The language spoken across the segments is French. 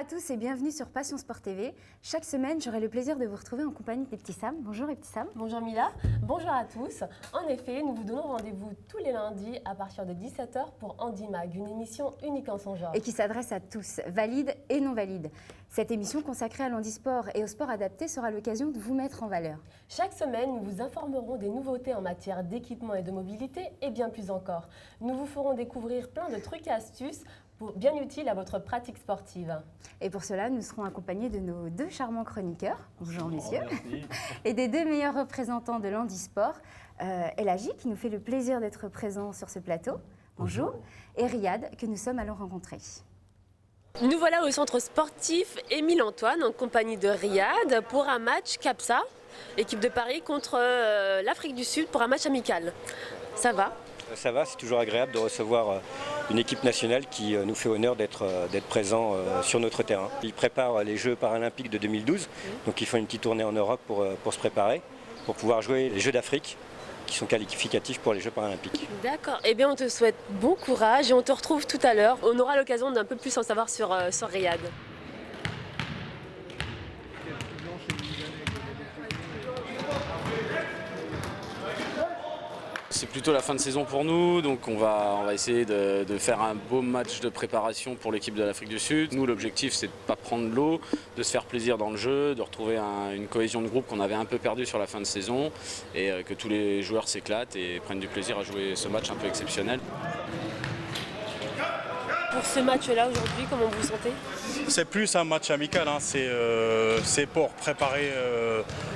à tous et bienvenue sur Passion Sport TV. Chaque semaine, j'aurai le plaisir de vous retrouver en compagnie des petits Sam. Bonjour les petits Sam. Bonjour Mila, bonjour à tous. En effet, nous vous donnons rendez-vous tous les lundis à partir de 17h pour HandiMag, une émission unique en son genre. Et qui s'adresse à tous, valides et non valides. Cette émission consacrée à l'handisport et au sport adapté sera l'occasion de vous mettre en valeur. Chaque semaine, nous vous informerons des nouveautés en matière d'équipement et de mobilité et bien plus encore. Nous vous ferons découvrir plein de trucs et astuces bien utiles à votre pratique sportive. Et pour cela, nous serons accompagnés de nos deux charmants chroniqueurs, bonjour messieurs, et des deux meilleurs représentants de l'handisport, El Hadji, qui nous fait le plaisir d'être présent sur ce plateau, bonjour, et Riyad, que nous sommes allés rencontrer. Nous voilà au centre sportif Émile Antoine en compagnie de Riyad pour un match CAPSA, équipe de Paris contre l'Afrique du Sud pour un match amical. Ça va ? Ça va, c'est toujours agréable de recevoir une équipe nationale qui nous fait honneur d'être présent sur notre terrain. Ils préparent les Jeux paralympiques de 2012, donc ils font une petite tournée en Europe pour se préparer, pour pouvoir jouer les Jeux d'Afrique qui sont qualificatifs pour les Jeux paralympiques. D'accord, eh bien on te souhaite bon courage et on te retrouve tout à l'heure. On aura l'occasion d'un peu plus en savoir sur Riyad. C'est plutôt la fin de saison pour nous, donc on va essayer de faire un beau match de préparation pour l'équipe de l'Afrique du Sud. Nous, l'objectif, c'est de ne pas prendre l'eau, de se faire plaisir dans le jeu, de retrouver une cohésion de groupe qu'on avait un peu perdue sur la fin de saison et que tous les joueurs s'éclatent et prennent du plaisir à jouer ce match un peu exceptionnel. Pour ce match-là aujourd'hui, comment vous vous sentez ? C'est plus un match amical, hein. C'est pour préparer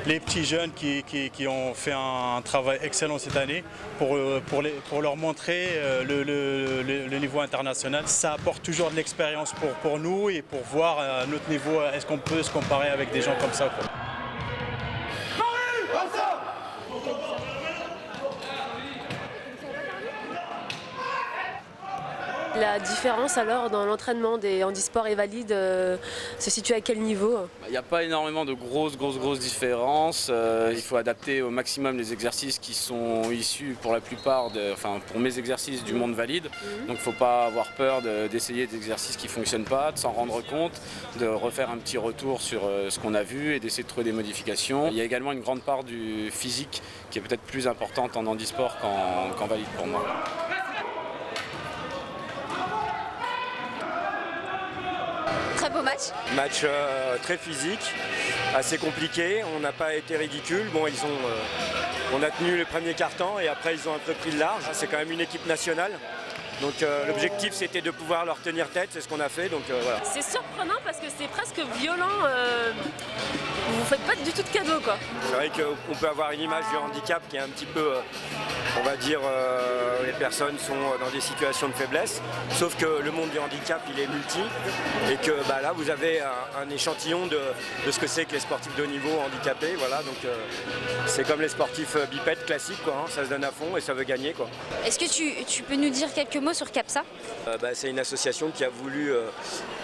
les petits jeunes qui ont fait un travail excellent cette année, pour leur montrer le niveau international. Ça apporte toujours de l'expérience pour nous et pour voir à notre niveau, est-ce qu'on peut se comparer avec des gens comme ça, quoi. La différence alors dans l'entraînement des handisports et valides se situe à quel niveau ? Il n'y a pas énormément de grosses différences. Il faut adapter au maximum les exercices qui sont issus pour la plupart, pour mes exercices du monde valide. Donc il ne faut pas avoir peur d'essayer des exercices qui ne fonctionnent pas, de s'en rendre compte, de refaire un petit retour sur ce qu'on a vu et d'essayer de trouver des modifications. Il y a également une grande part du physique qui est peut-être plus importante en handisport qu'en valide pour moi. Très beau match. Match très physique, assez compliqué, on n'a pas été ridicule. Bon, on a tenu les premiers cartons et après ils ont un peu pris le large. C'est quand même une équipe nationale. Donc l'objectif c'était de pouvoir leur tenir tête, c'est ce qu'on a fait, donc voilà. C'est surprenant parce que c'est presque violent, vous ne faites pas du tout de cadeaux quoi. C'est vrai qu'on peut avoir une image du handicap qui est un petit peu, on va dire, les personnes sont dans des situations de faiblesse, sauf que le monde du handicap il est multi et que là vous avez un échantillon de ce que c'est que les sportifs de haut niveau handicapés, voilà, donc c'est comme les sportifs bipèdes classiques quoi, hein, ça se donne à fond et ça veut gagner quoi. Est-ce que tu peux nous dire quelques mots sur CAPSA ? C'est une association qui a voulu,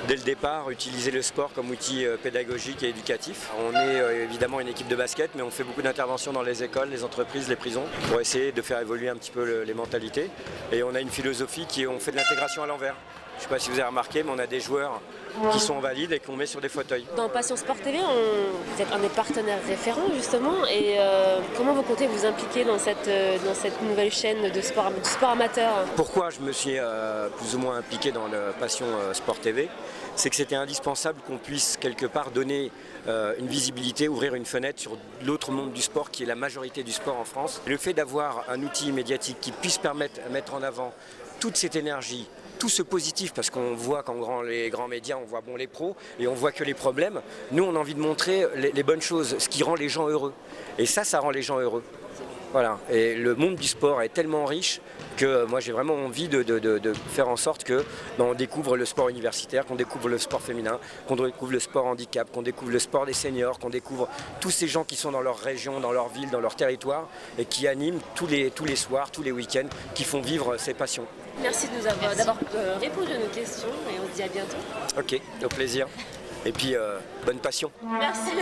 dès le départ, utiliser le sport comme outil pédagogique et éducatif. On est évidemment une équipe de basket, mais on fait beaucoup d'interventions dans les écoles, les entreprises, les prisons, pour essayer de faire évoluer un petit peu les mentalités. Et on a une philosophie on fait de l'intégration à l'envers. Je ne sais pas si vous avez remarqué, mais on a des joueurs qui sont valides et qu'on met sur des fauteuils. Dans Passion Sport TV, vous êtes un des partenaires référents justement. Et comment vous comptez vous impliquer dans cette nouvelle chaîne du sport amateur ? Pourquoi je me suis plus ou moins impliqué dans la Passion Sport TV ? C'est que c'était indispensable qu'on puisse quelque part donner une visibilité, ouvrir une fenêtre sur l'autre monde du sport qui est la majorité du sport en France. Et le fait d'avoir un outil médiatique qui puisse permettre de mettre en avant toute cette énergie, tout ce positif, parce qu'on voit qu'en les grands médias, on voit les pros et on voit que les problèmes. Nous, on a envie de montrer les bonnes choses, ce qui rend les gens heureux. Et ça rend les gens heureux. Voilà. Et le monde du sport est tellement riche que moi j'ai vraiment envie de faire en sorte que on découvre le sport universitaire, qu'on découvre le sport féminin, qu'on découvre le sport handicap, qu'on découvre le sport des seniors, qu'on découvre tous ces gens qui sont dans leur région, dans leur ville, dans leur territoire et qui animent tous les soirs, tous les week-ends, qui font vivre ces passions. Merci d'avoir répondu à nos questions et on se dit à bientôt. Ok, au plaisir. Et puis bonne passion. Merci.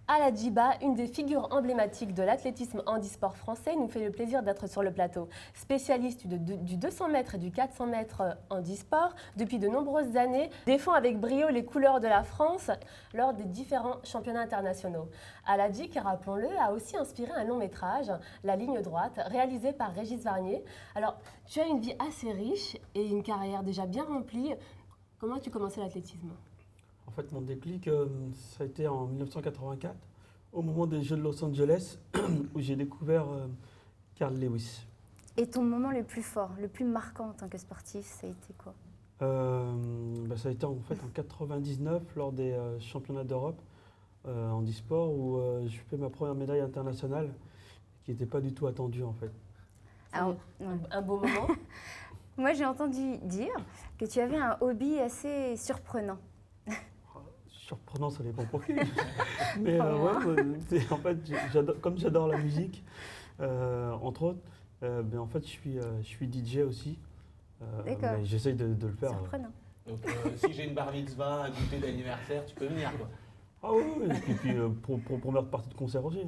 Ala Djiba, une des figures emblématiques de l'athlétisme handisport français, nous fait le plaisir d'être sur le plateau. Spécialiste du 200 mètres et du 400 mètres handisport, depuis de nombreuses années, défend avec brio les couleurs de la France lors des différents championnats internationaux. Ala Dji, qui rappelons-le, a aussi inspiré un long métrage, La ligne droite, réalisé par Régis Varnier. Alors, tu as une vie assez riche et une carrière déjà bien remplie. Comment as-tu commencé l'athlétisme ? En fait, mon déclic, ça a été en 1984, au moment des Jeux de Los Angeles, où j'ai découvert Carl Lewis. Et ton moment le plus fort, le plus marquant en tant que sportif, ça a été quoi? Ça a été en fait en 99, lors des championnats d'Europe handisport, où j'ai fait ma première médaille internationale, qui n'était pas du tout attendue en fait. Un beau moment. Moi, j'ai entendu dire que tu avais un hobby assez surprenant. Surprenant, ça dépend pour qui. Mais en fait, comme j'adore la musique, entre autres, en fait, je suis DJ aussi. D'accord. J'essaye de le faire. Surprenant. Donc si j'ai une bar mitzvah, un goûter d'anniversaire, tu peux venir quoi. Ah oui, et puis pour première partie de concert aussi.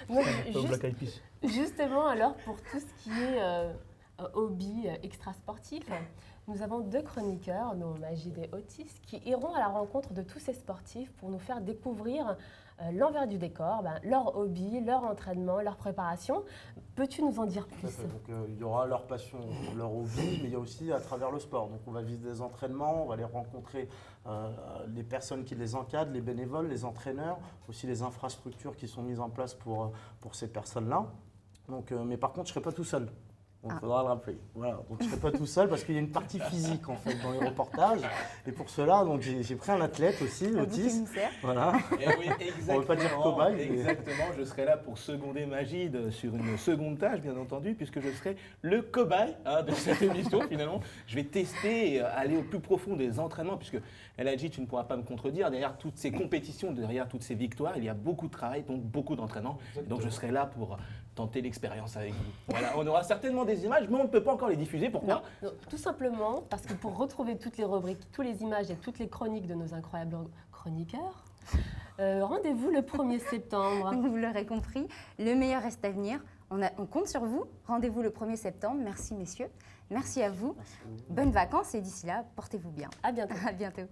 Black Eyed Peas. Justement, alors, pour tout ce qui est hobby extra-sportif, nous avons deux chroniqueurs, nos Magid et Otis, qui iront à la rencontre de tous ces sportifs pour nous faire découvrir l'envers du décor, leur hobby, leur entraînement, leur préparation. Peux-tu nous en dire plus ? Donc, il y aura leur passion, leur hobby, mais il y a aussi à travers le sport. Donc on va vivre des entraînements, on va les rencontrer, les personnes qui les encadrent, les bénévoles, les entraîneurs, aussi les infrastructures qui sont mises en place pour ces personnes-là. Donc, mais par contre, je ne serai pas tout seul. Donc il faudra le rappeler. Voilà. Donc je ne serai pas tout seul parce qu'il y a une partie physique en fait dans les reportages. Et pour cela, donc j'ai pris un athlète aussi, Otis. Voilà. Et oui, exactement. On ne veut pas dire cobaye. Exactement, je serai là pour seconder Magid sur une seconde tâche, bien entendu, puisque je serai le cobaye de cette émission finalement. Je vais tester, aller au plus profond des entraînements, puisque Eladji, tu ne pourras pas me contredire, derrière toutes ces compétitions, derrière toutes ces victoires, il y a beaucoup de travail, donc beaucoup d'entraînement. Donc je serai là pour tenter l'expérience avec vous. Voilà, on aura certainement des images, mais on ne peut pas encore les diffuser. Pourquoi ? Non, tout simplement parce que pour retrouver toutes les rubriques, toutes les images et toutes les chroniques de nos incroyables chroniqueurs, rendez-vous le 1er septembre. Vous l'aurez compris, le meilleur reste à venir. On compte sur vous. Rendez-vous le 1er septembre. Merci messieurs. Merci à vous. Bonnes vacances et d'ici là, portez-vous bien. À bientôt. À bientôt.